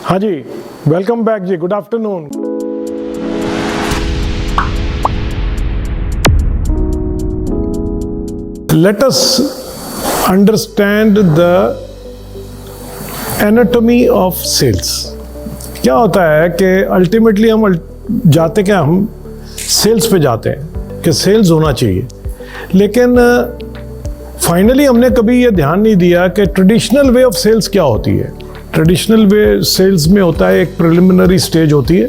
हाँ जी, welcome back जी, good afternoon. Let us understand the anatomy of sales. क्या होता है कि अल्टीमेटली हम जाते क्या, हम सेल्स पे जाते हैं कि सेल्स होना चाहिए, लेकिन फाइनली हमने कभी ये ध्यान नहीं दिया कि ट्रेडिशनल वे ऑफ सेल्स क्या होती है। ट्रेडिशनल वे सेल्स में होता है, एक प्रिलिमिनरी स्टेज होती है।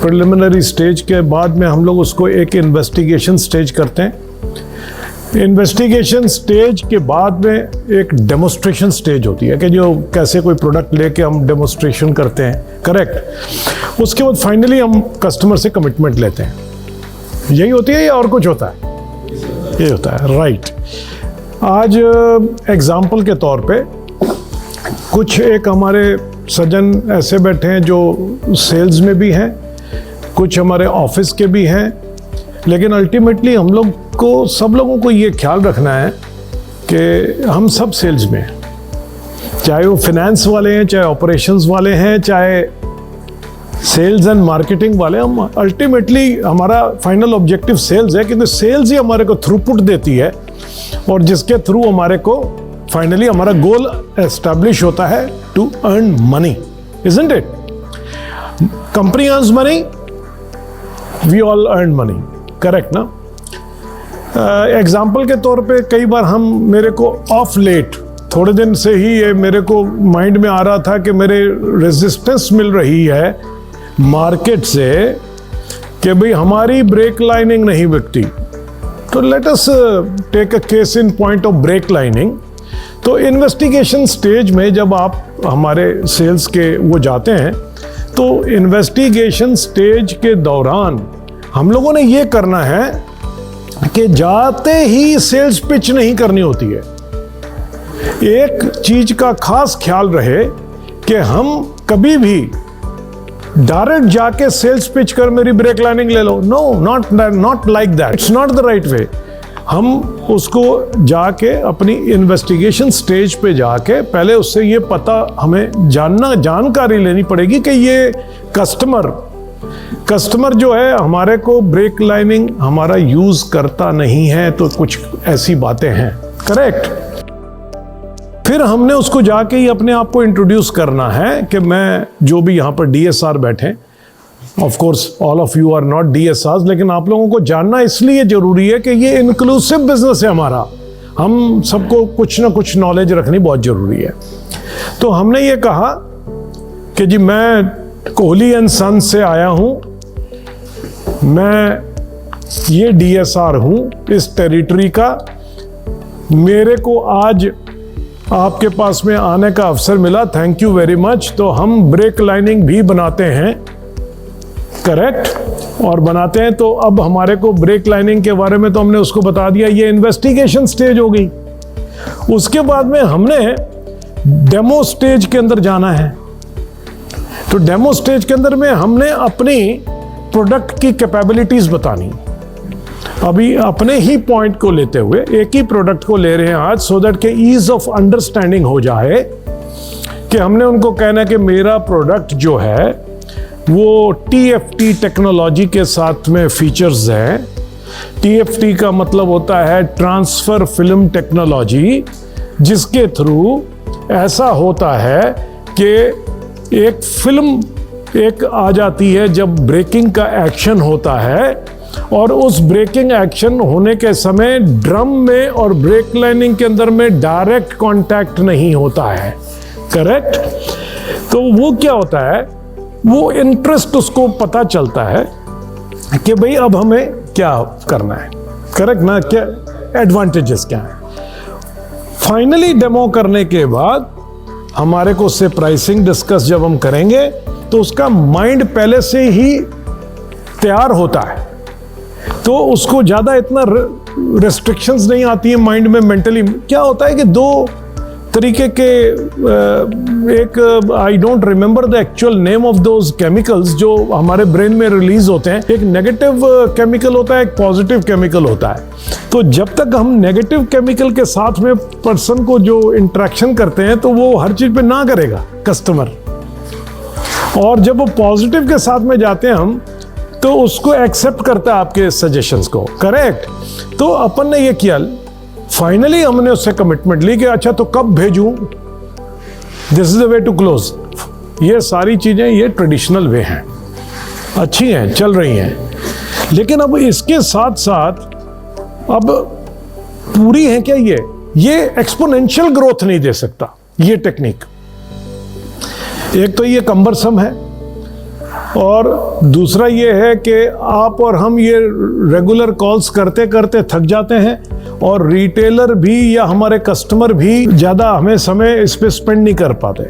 प्रिलिमिनरी स्टेज के बाद में हम लोग उसको एक इन्वेस्टिगेशन स्टेज करते हैं। इन्वेस्टिगेशन स्टेज के बाद में एक डेमोस्ट्रेशन स्टेज होती है कि जो कैसे कोई प्रोडक्ट लेके हम डेमोस्ट्रेशन करते हैं, करेक्ट। उसके बाद फाइनली हम कस्टमर से कमिटमेंट लेते हैं। यही होती है या और कुछ होता है? यही होता है, राइट। आज एग्जाम्पल के तौर पे कुछ एक हमारे सज्जन ऐसे बैठे हैं जो सेल्स में भी हैं, कुछ हमारे ऑफिस के भी हैं, लेकिन अल्टीमेटली हम लोग को, सब लोगों को ये ख्याल रखना है कि हम सब सेल्स में हैं। चाहे वो फाइनेंस वाले हैं, चाहे ऑपरेशंस वाले हैं, चाहे सेल्स एंड मार्केटिंग वाले, हम अल्टीमेटली हमारा फाइनल ऑब्जेक्टिव सेल्स है, क्योंकि सेल्स ही हमारे को थ्रूपुट देती है और जिसके थ्रू हमारे को फाइनली हमारा गोल एस्टैब्लिश होता है to earn money, isn't it? Company earns money, we all earn money, correct ना? एग्जाम्पल के तौर पे कई बार मेरे को ऑफ लेट, थोड़े दिन से ही ये मेरे को माइंड में आ रहा था कि मेरे रेजिस्टेंस मिल रही है मार्केट से कि भाई हमारी ब्रेक लाइनिंग नहीं बिकती। तो let us take a case in point of brake lining. तो इन्वेस्टिगेशन स्टेज में जब आप हमारे सेल्स के वो जाते हैं, तो इन्वेस्टिगेशन स्टेज के दौरान हम लोगों ने ये करना है कि जाते ही सेल्स पिच नहीं करनी होती है। एक चीज का खास ख्याल रहे कि हम कभी भी डायरेक्ट जाके सेल्स पिच कर मेरी ब्रेक लाइनिंग ले लो, no, not like that, it's not the right way. हम उसको जाके अपनी इन्वेस्टिगेशन स्टेज पे जाके पहले उससे ये पता हमें जानकारी लेनी पड़ेगी कि ये कस्टमर जो है हमारे को ब्रेक लाइनिंग हमारा यूज करता नहीं है, तो कुछ ऐसी बातें हैं, करेक्ट। फिर हमने उसको जाके ही अपने आप को इंट्रोड्यूस करना है कि मैं, जो भी यहाँ पर DSR बैठे, of course all of you are not DSRs, लेकिन आप लोगों को जानना इसलिए जरूरी है कि ये इंक्लूसिव बिजनेस है हमारा, हम सबको कुछ ना कुछ नॉलेज रखनी बहुत जरूरी है। तो हमने ये कहा कि जी मैं कोहली एंड सन से आया हूं, मैं ये DSR हूं इस टेरिटरी का, मेरे को आज आपके पास में आने का अवसर मिला, थैंक यू वेरी मच। तो हम ब्रेक लाइनिंग भी बनाते हैं, करेक्ट, और बनाते हैं। तो अब हमारे को ब्रेक लाइनिंग के बारे में तो हमने उसको बता दिया, ये इन्वेस्टिगेशन स्टेज हो गई। उसके बाद में हमने डेमो स्टेज के अंदर जाना है। तो डेमो स्टेज के अंदर में हमने अपनी प्रोडक्ट की कैपेबिलिटीज बतानी। अभी अपने ही पॉइंट को लेते हुए एक ही प्रोडक्ट को ले रहे हैं आज, सो दैट के ईज ऑफ अंडरस्टैंडिंग हो जाए कि हमने उनको कहना कि मेरा प्रोडक्ट जो है वो TFT टेक्नोलॉजी के साथ में फीचर्स हैं। TFT का मतलब होता है ट्रांसफर फिल्म टेक्नोलॉजी, जिसके थ्रू ऐसा होता है कि एक फिल्म एक आ जाती है जब ब्रेकिंग का एक्शन होता है, और उस ब्रेकिंग एक्शन होने के समय ड्रम में और ब्रेक लाइनिंग के अंदर में डायरेक्ट कांटेक्ट नहीं होता है, करेक्ट। तो वो क्या होता है, वो इंटरेस्ट उसको पता चलता है कि भाई अब हमें क्या करना है, करेक्ट ना, क्या एडवांटेजेस क्या है। फाइनली डेमो करने के बाद हमारे को उससे प्राइसिंग डिस्कस जब हम करेंगे, तो उसका माइंड पहले से ही तैयार होता है, तो उसको ज्यादा इतना रेस्ट्रिक्शंस नहीं आती है माइंड में। मेंटली क्या होता है कि दो तरीके के, एक I don't remember the actual name of those chemicals जो हमारे ब्रेन में रिलीज होते हैं। एक नेगेटिव केमिकल होता है, एक पॉजिटिव केमिकल होता है। तो जब तक हम नेगेटिव केमिकल के साथ में पर्सन को जो इंटरेक्शन करते हैं, तो वो हर चीज पे ना करेगा कस्टमर, और जब वो पॉजिटिव के साथ में जाते हैं हम, तो उसको एक्सेप्ट करता है आपके सजेशंस को, करेक्ट। तो अपन ने ये किया, फाइनली हमने उससे कमिटमेंट ली कि अच्छा तो कब भेजूं, this is the way to close. ये सारी चीजें ये ट्रेडिशनल वे हैं, अच्छी हैं, चल रही हैं, लेकिन अब इसके साथ साथ अब पूरी है क्या ये एक्सपोनेंशियल ग्रोथ नहीं दे सकता ये टेक्निक। एक तो ये कम्बरसम है, और दूसरा ये है कि आप और हम ये रेगुलर कॉल्स करते करते थक जाते हैं, और रिटेलर भी या हमारे कस्टमर भी ज़्यादा हमें समय इस पर स्पेंड नहीं कर पाते।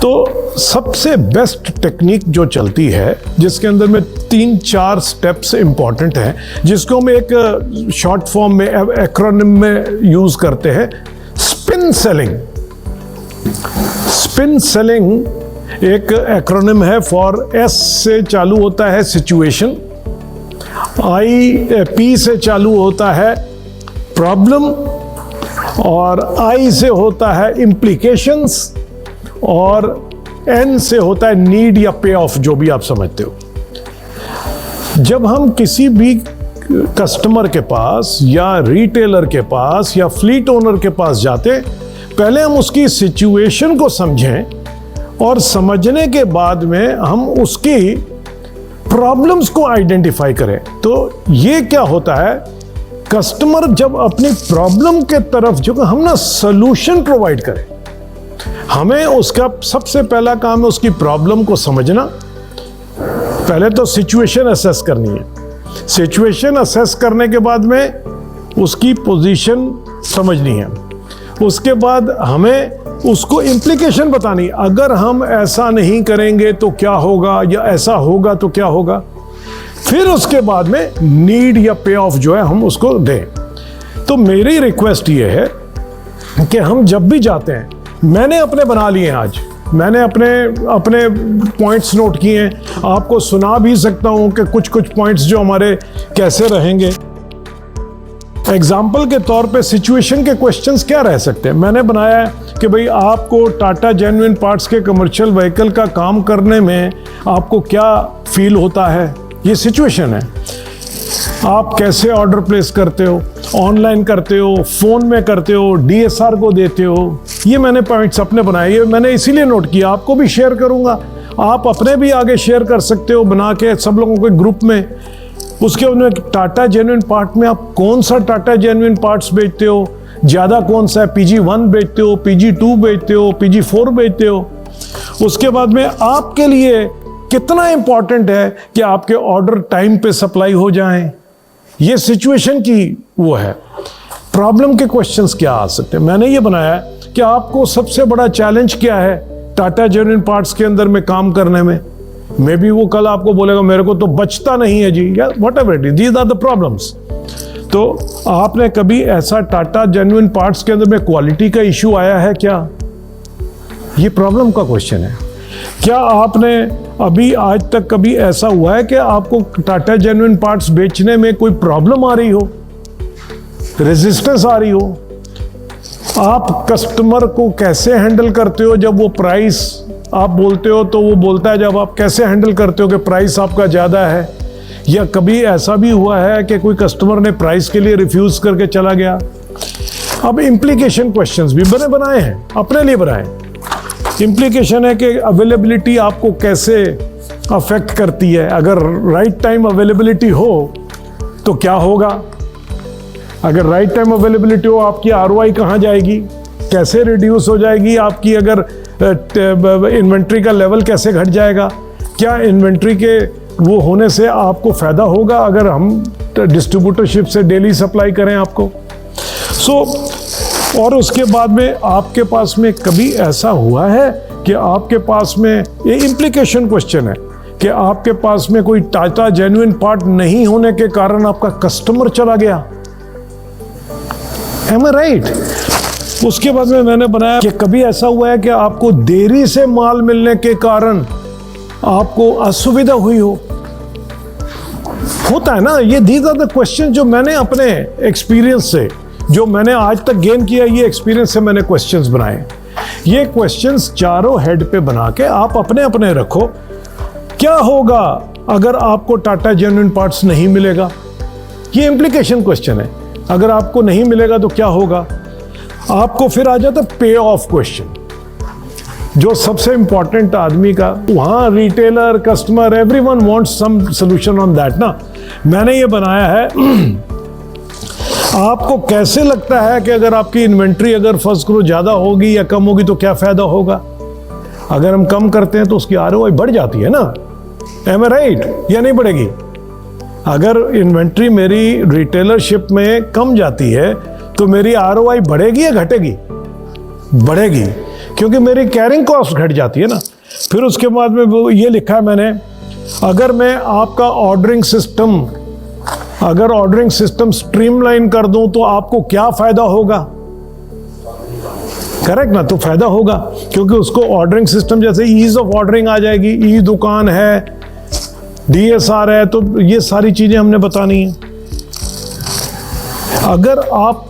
तो सबसे बेस्ट टेक्निक जो चलती है, जिसके अंदर में 3-4 स्टेप्स इंपॉर्टेंट हैं, जिसको हम एक शॉर्ट फॉर्म में एक्रोनिम में यूज करते हैं, स्पिन सेलिंग। स्पिन सेलिंग एक एक्रोनिम है, फॉर एस से चालू होता है सिचुएशन, पी से चालू होता है प्रॉब्लम, और आई से होता है इम्प्लीकेशंस, और एन से होता है नीड या पे ऑफ, जो भी आप समझते हो। जब हम किसी भी कस्टमर के पास या रिटेलर के पास या फ्लीट ओनर के पास जाते, पहले हम उसकी सिचुएशन को समझें, और समझने के बाद में हम उसकी प्रॉब्लम्स को आइडेंटिफाई करें। तो ये क्या होता है, कस्टमर जब अपनी प्रॉब्लम के तरफ जो हम ना सॉल्यूशन प्रोवाइड करें, हमें उसका सबसे पहला काम है उसकी प्रॉब्लम को समझना। पहले तो सिचुएशन असेस करनी है, सिचुएशन असेस करने के बाद में उसकी पोजीशन समझनी है, उसके बाद हमें उसको इम्प्लीकेशन बतानी, अगर हम ऐसा नहीं करेंगे तो क्या होगा, या ऐसा होगा तो क्या होगा। फिर उसके बाद में नीड या पे ऑफ जो है हम उसको दें। तो मेरी रिक्वेस्ट ये है कि हम जब भी जाते हैं, मैंने अपने बना लिए हैं, आज मैंने अपने पॉइंट्स नोट किए हैं, आपको सुना भी सकता हूं कि कुछ पॉइंट्स जो हमारे कैसे रहेंगे। एग्जाम्पल के तौर पे सिचुएशन के क्वेश्चंस क्या रह सकते हैं, मैंने बनाया है कि भाई आपको टाटा जेन्युइन पार्ट्स के कमर्शियल व्हीकल का काम करने में आपको क्या फील होता है, ये सिचुएशन है। आप कैसे ऑर्डर प्लेस करते हो, ऑनलाइन करते हो, फोन में करते हो, डीएसआर को देते हो, ये मैंने पॉइंट्स अपने बनाए, ये मैंने इसीलिए नोट किया, आपको भी शेयर करूंगा, आप अपने भी आगे शेयर कर सकते हो बना के सब लोगों के ग्रुप में। उसके बाद टाटा जेन्युइन पार्ट में आप कौन सा टाटा जेन्युइन पार्ट्स बेचते हो, ज़्यादा कौन सा है, PG1 बेचते हो, PG2 बेचते हो, PG4 बेचते हो। उसके बाद में आपके लिए कितना इंपॉर्टेंट है कि आपके ऑर्डर टाइम पे सप्लाई हो जाएं, ये सिचुएशन की वो है। प्रॉब्लम के क्वेश्चंस क्या आ सकते हैं, मैंने ये बनाया है कि आपको सबसे बड़ा चैलेंज क्या है टाटा जेन्युइन पार्ट्स के अंदर में काम करने में। मे बी वो कल आपको बोलेगा मेरे को तो बचता नहीं है जी, या whatever it is, these are the problems. तो आपने कभी ऐसा टाटा जेन्युइन पार्ट्स के अंदर में क्वालिटी का इश्यू आया है क्या, ये प्रॉब्लम का क्वेश्चन है। क्या आपने अभी आज तक कभी ऐसा हुआ है कि आपको टाटा जेन्युइन पार्ट्स बेचने में कोई प्रॉब्लम आ रही हो, रेजिस्टेंस आ रही हो? आप कस्टमर को कैसे हैंडल करते हो जब वो प्राइस आप बोलते हो तो वो बोलता है, जब आप कैसे हैंडल करते हो कि प्राइस आपका ज़्यादा है? या कभी ऐसा भी हुआ है कि कोई कस्टमर ने प्राइस के लिए रिफ्यूज़ करके चला गया? अब इम्प्लीकेशन क्वेश्चंस भी बनाए हैं, अपने लिए बनाए। इम्प्लीकेशन है कि अवेलेबिलिटी आपको कैसे अफेक्ट करती है, अगर राइट टाइम अवेलेबिलिटी हो तो क्या होगा, अगर राइट टाइम अवेलेबिलिटी हो आपकी ROI कहाँ जाएगी, कैसे रिड्यूस हो जाएगी आपकी, अगर इन्वेंट्री का लेवल कैसे घट जाएगा, क्या इन्वेंट्री के वो होने से आपको फ़ायदा होगा अगर हम डिस्ट्रीब्यूटरशिप से डेली सप्लाई करें आपको। और उसके बाद में आपके पास में कभी ऐसा हुआ है कि आपके पास में, ये इम्प्लीकेशन क्वेश्चन है, कि आपके पास में कोई टाटा जेन्युइन पार्ट नहीं होने के कारण आपका कस्टमर चला गया? Am I right? उसके बाद में मैंने बनाया कि कभी ऐसा हुआ है कि आपको देरी से माल मिलने के कारण आपको असुविधा हुई हो? होता है ना, ये दीज आर द क्वेश्चन जो मैंने अपने एक्सपीरियंस से, जो मैंने आज तक गेन किया, ये एक्सपीरियंस से मैंने क्वेश्चंस बनाए। ये क्वेश्चंस चारों हेड पे बना के आप अपने अपने रखो। क्या होगा अगर आपको टाटा जेन्युइन पार्ट्स नहीं मिलेगा? ये इम्प्लीकेशन क्वेश्चन है। अगर आपको नहीं मिलेगा तो क्या होगा? आपको फिर आ जाता पे ऑफ क्वेश्चन, जो सबसे इंपॉर्टेंट आदमी का, वहां retailer, customer, everyone wants some solution on that ना। मैंने ये बनाया है। आपको कैसे लगता है कि अगर आपकी इन्वेंट्री अगर फर्स्ट ग्रो ज्यादा होगी या कम होगी तो क्या फायदा होगा? अगर हम कम करते हैं तो उसकी आरओआई बढ़ जाती है ना। एम आई राइट या नहीं बढ़ेगी? अगर इन्वेंट्री मेरी रिटेलरशिप में कम जाती है तो मेरी आरओआई बढ़ेगी या घटेगी? बढ़ेगी, क्योंकि मेरी कैरिंग कॉस्ट घट जाती है ना। फिर उसके बाद में वो ये लिखा है मैंने, अगर मैं आपका ऑर्डरिंग सिस्टम स्ट्रीमलाइन कर दूं तो आपको क्या फायदा होगा? करेक्ट ना? तो फायदा होगा, क्योंकि उसको ऑर्डरिंग सिस्टम जैसे ईज ऑफ ऑर्डरिंग आ जाएगी, ई दुकान है, डीएसआर है, तो ये सारी चीजें हमने बतानी है। अगर आप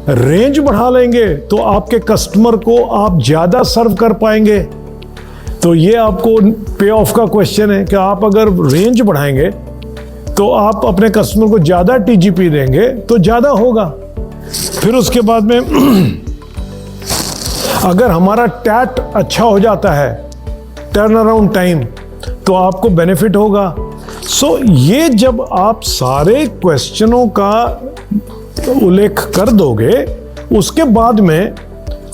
रेंज बढ़ा लेंगे तो आपके कस्टमर को आप ज्यादा सर्व कर पाएंगे। तो ये आपको पे ऑफ का क्वेश्चन है कि आप अगर रेंज बढ़ाएंगे तो आप अपने कस्टमर को ज्यादा टीजीपी देंगे तो ज्यादा होगा। फिर उसके बाद में अगर हमारा टैट अच्छा हो जाता है, टर्न अराउंड टाइम, तो आपको बेनिफिट होगा। सो ये जब आप सारे क्वेश्चनों का उल्लेख कर दोगे, उसके बाद में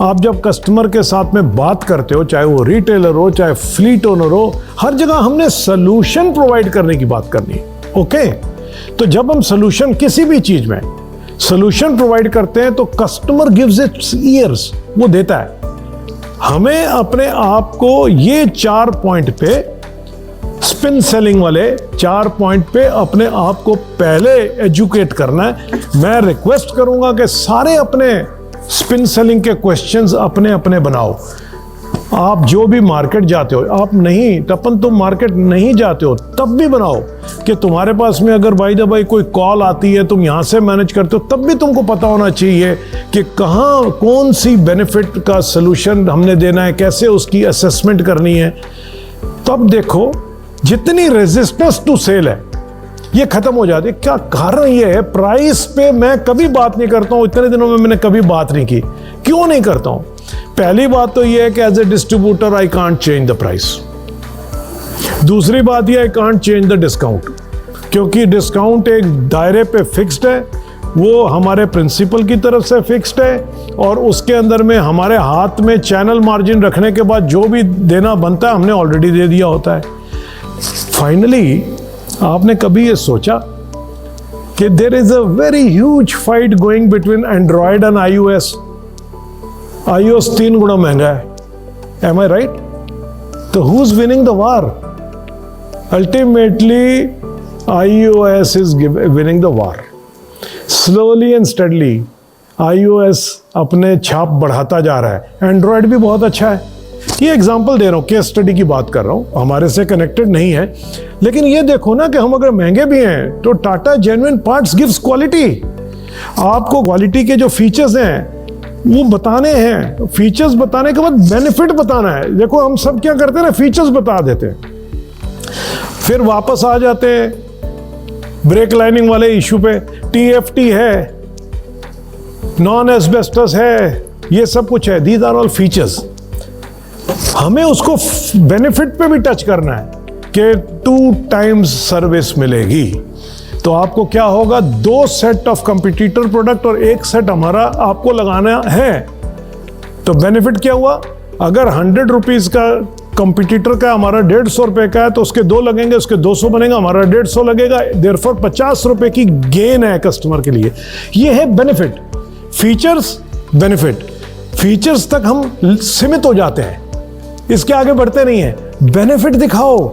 आप जब कस्टमर के साथ में बात करते हो, चाहे वो रिटेलर हो, चाहे फ्लीट ओनर हो, हर जगह हमने सोल्यूशन प्रोवाइड करने की बात करनी है। ओके, तो जब हम सोल्यूशन किसी भी चीज में सोल्यूशन प्रोवाइड करते हैं तो कस्टमर गिव्स इट्स ईयर्स, वो देता है। हमें अपने आप को ये 4 पॉइंट पे, स्पिन सेलिंग वाले 4 पॉइंट पे अपने आप को पहले एजुकेट करना है। मैं रिक्वेस्ट करूंगा कि सारे अपने स्पिन सेलिंग के क्वेश्चंस अपने अपने बनाओ। आप जो भी मार्केट जाते हो, आप नहीं तपन तुम मार्केट नहीं जाते हो तब भी बनाओ कि तुम्हारे पास में अगर बाय द बाय कोई कॉल आती है, तुम यहां से मैनेज करते हो, तब भी तुमको पता होना चाहिए कि कहां कौन सी बेनिफिट का सोल्यूशन हमने देना है, कैसे उसकी असेसमेंट करनी है। तब देखो जितनी रेजिस्टेंस टू सेल है ये खत्म हो जाती है। क्या कारण ये है? प्राइस पे मैं कभी बात नहीं करता हूं, इतने दिनों में मैंने कभी बात नहीं की। क्यों नहीं करता हूं? पहली बात तो ये है कि as a distributor I can't change the price. दूसरी बात ये, I can't change the discount, क्योंकि डिस्काउंट एक दायरे पे फिक्स्ड है, वो हमारे प्रिंसिपल की तरफ से फिक्स्ड है, और उसके अंदर में हमारे हाथ में चैनल मार्जिन रखने के बाद जो भी देना बनता है हमने ऑलरेडी दे दिया होता है। फाइनली आपने कभी ये सोचा कि there is a very huge fight going between Android and iOS? iOS 3 गुना महंगा है, एम आई राइट? तो who is winning the war? Ultimately iOS is winning the war. Slowly and steadily iOS अपने छाप बढ़ाता जा रहा है। एंड्रॉयड भी बहुत अच्छा है। ये एग्जांपल दे रहा हूँ, केस स्टडी की बात कर रहा हूँ, हमारे से कनेक्टेड नहीं है, लेकिन ये देखो ना कि हम अगर महंगे भी हैं तो Tata genuine parts gives quality. आपको क्वालिटी के जो फीचर्स हैं वो बताने हैं, फीचर्स बताने के बाद बेनिफिट बताना है। देखो हम सब क्या करते हैं ना, फीचर्स बता देते हैं, फिर वापस आ जाते हैं ब्रेक लाइनिंग वाले इशू पे। TFT है, नॉन एस्बेस्टस है, ये सब कुछ है, दीज आर ऑल फीचर्स। हमें उसको बेनिफिट पे भी टच करना है कि 2 टाइम्स सर्विस मिलेगी। तो आपको क्या होगा, 2 सेट ऑफ कंपटीटर प्रोडक्ट और 1 सेट हमारा आपको लगाना है। तो बेनिफिट क्या हुआ? अगर 100 रुपीज का कंपटीटर का हमारा 150 रुपए का है तो उसके 2 लगेंगे, उसके 200 बनेगा, हमारा 150 लगेगा। देयरफॉर 50 रुपए की गेन है कस्टमर के लिए। ये है बेनिफिट। फीचर्स, बेनिफिट, फीचर्स तक हम सीमित हो जाते हैं, इसके आगे बढ़ते नहीं है। बेनिफिट दिखाओ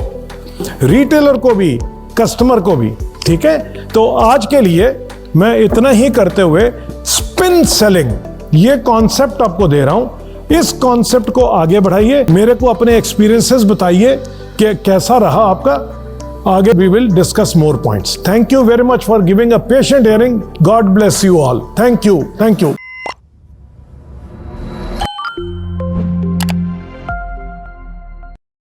रिटेलर को भी, कस्टमर को भी। ठीक है, तो आज के लिए मैं इतना ही करते हुए स्पिन सेलिंग ये कॉन्सेप्ट आपको दे रहा हूं। इस कॉन्सेप्ट को आगे बढ़ाइए, मेरे को अपने एक्सपीरियंसेस बताइए कि कैसा रहा आपका। आगे we will discuss more points. Thank you very much for giving a patient hearing. God bless you all. Thank you, thank you.